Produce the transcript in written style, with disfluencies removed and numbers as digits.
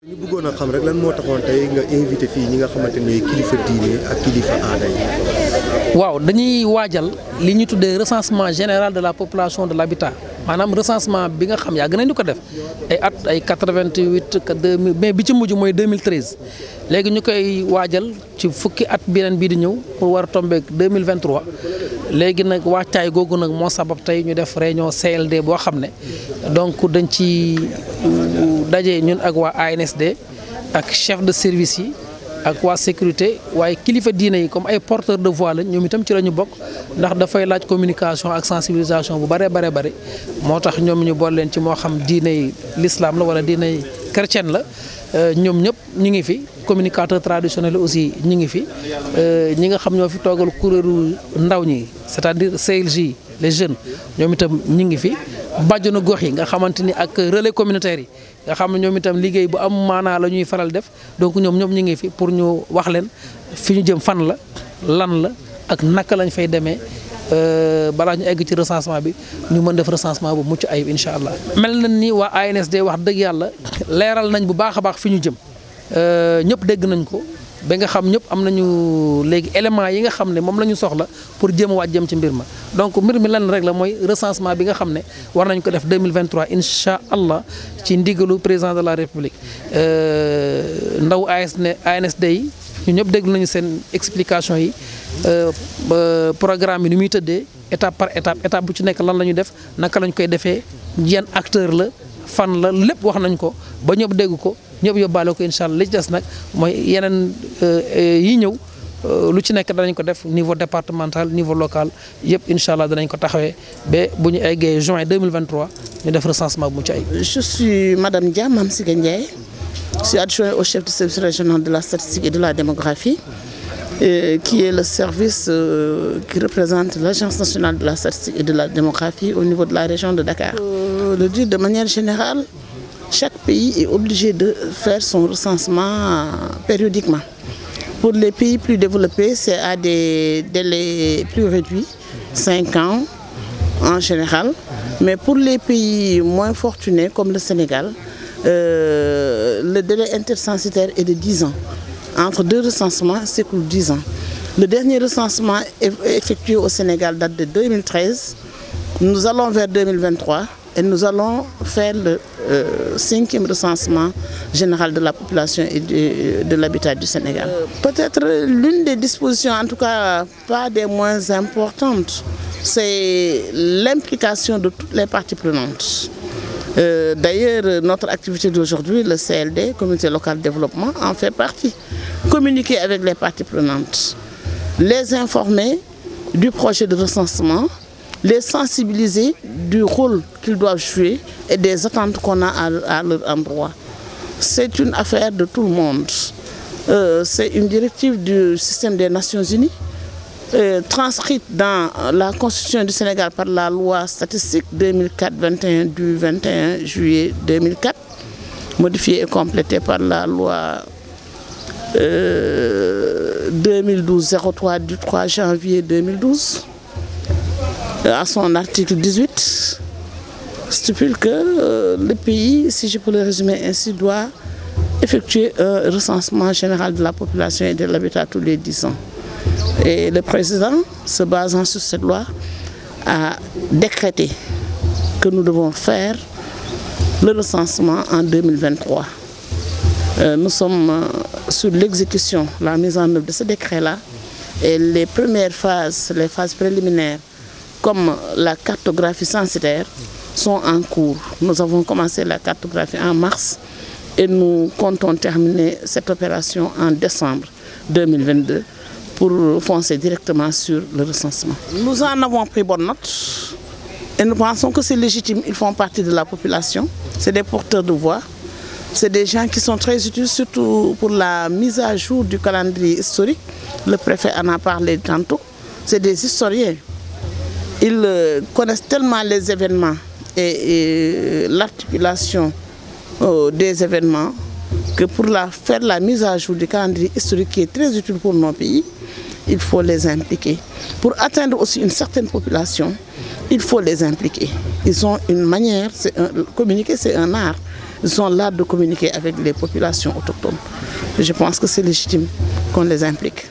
ñu bëggoon a xam rek lan moo taxoon tey nga invité fii ñi nga xamante ni kilifa diine ak kilifa aada yi. waaw dañuy waajal li ñu tuddee recensement général de la population de l'habitat maanaam recensement bi nga xam yàgg nañu ko def ay at ay 88 2000 mais bi ci mujj mooy 2013 léegi ñu koy waajal ci fukki at beneen bii di ñëw pour war a tombeek 2023 léegi nag wàccaay googu nag moo sabab tey ñu def réunion CLD boo xam ne donc dañ ci daje ñun ak waa ANSD ak chef de service yi ak waa sécurité waaye kilifa diine yi comme ay porteurs de voix lañ ñoom itam ci la ñu bokk ndax dafay laaj communication ak sensibilisation bu bare moo tax ñoom ñu bool leen ci moo xam diine yi l'islam la wala diine yi chrétienne la ñoom ñëpp ñu ngi fi communicateur traditionnel aussi ñu ngi fi ñi nga xam ñoo fi toogal kuréelu ndaw ñi c'est-à-dire CLJ les jeunes ñoom itam ñu ngi fi bàjjenu gox yi nga xamante ni ak relais communautaire yi nga xam ne ñoom itam liggéey bu am maanaa la ñuy faral def donc ñoom ñu ngi fi pour ñu wax leen fi ñu jëm fan la lan la ak naka lañ fay demee balaa ñu egg ci recensement bi ñu mën def recensement bu mucc ayib incha allah. mel na ni waa ANSD wax dëgg yàlla leeral nañ bu baax a baax fi ñu jëm ñëpp dégg nañ ko ba nga xam ñëpp am nañu léegi éléments yi nga xam ne moom la ñu soxla pour jéem a waaj jëm ci mbir ma donc mbir mi lan rek la mooy recensement bi nga xam ne war nañ ko def 2023 incha allah ci ndigalu président de la république ndaw ANSD yi ñu ñëpp déglu nañu seen explication yi programme bi ni muy tëddee étape par étape bu ci nekk lan la ñu def naka lañ koy defee yan acteur la fan la lépp wax nañ ko ba ñëpp dégg ko ñëpp yóbbaale ko incha allah li ci des nag mooy yeneen yi ñëw lu ci nekk danañ ko def niveau départemental niveau local yëpp incha allah danañ ko taxawee ba bu ñu eggee juin 2023 ñu def recensement bu mu ci ay. Je suis Madame Dia Mamsiga Ndiaye, je suis adjointe au chef du service régional de la statistique et de la démographie, qui est le service qui représente l'Agence nationale de la statistique et de la démographie au niveau de la région de Dakar. Le dire de manière générale, chaque pays est obligé de faire son recensement périodiquement. Pour les pays plus développés, c'est à des délais plus réduits, 5 ans en général. Mais pour les pays moins fortunés comme le Sénégal, le délai intercensitaire est de 10 ans. Entre deux recensements, c'est pour 10 ans. Le dernier recensement effectué au Sénégal date de 2013. Nous allons vers 2023 et nous allons faire le 5e recensement général de la population et de l'habitat du Sénégal. Peut-être l'une des dispositions, en tout cas pas des moins importantes, c'est l'implication de toutes les parties prenantes. D'ailleurs, notre activité d'aujourd'hui, le CLD, Comité local de développement, en fait partie. Communiquer avec les parties prenantes, les informer du projet de recensement, les sensibiliser du rôle qu'ils doivent jouer et des attentes qu'on a à leur endroit. C'est une affaire de tout le monde. C'est une directive du système des Nations Unies, transcrite dans la Constitution du Sénégal par la loi statistique 2004-21 du 21 juillet 2004, modifiée et complétée par la loi 2012-03 du 3 janvier 2012. À son article 18, stipule que le pays, si je peux le résumer ainsi, doit effectuer un recensement général de la population et de l'habitat tous les 10 ans. Et le président, se basant sur cette loi, a décrété que nous devons faire le recensement en 2023. Nous sommes sur l'exécution, la mise en œuvre de ce décret-là, et les premières phases, les phases préliminaires, comme la cartographie censitaire, sont en cours. Nous avons commencé la cartographie en mars et nous comptons terminer cette opération en décembre 2022 pour foncer directement sur le recensement. Nous en avons pris bonne note et nous pensons que c'est légitime. Ils font partie de la population, c'est des porteurs de voix, c'est des gens qui sont très utiles, surtout pour la mise à jour du calendrier historique. Le préfet en a parlé tantôt. C'est des historiens. Ils connaissent tellement les événements et l'articulation des événements que pour faire la mise à jour du calendrier historique qui est très utile pour nos pays, il faut les impliquer. Pour atteindre aussi une certaine population, il faut les impliquer. Ils ont une manière, communiquer c'est un art. sont là de communiquer avec les populations autochtones. Je pense que c'est légitime qu'on les implique.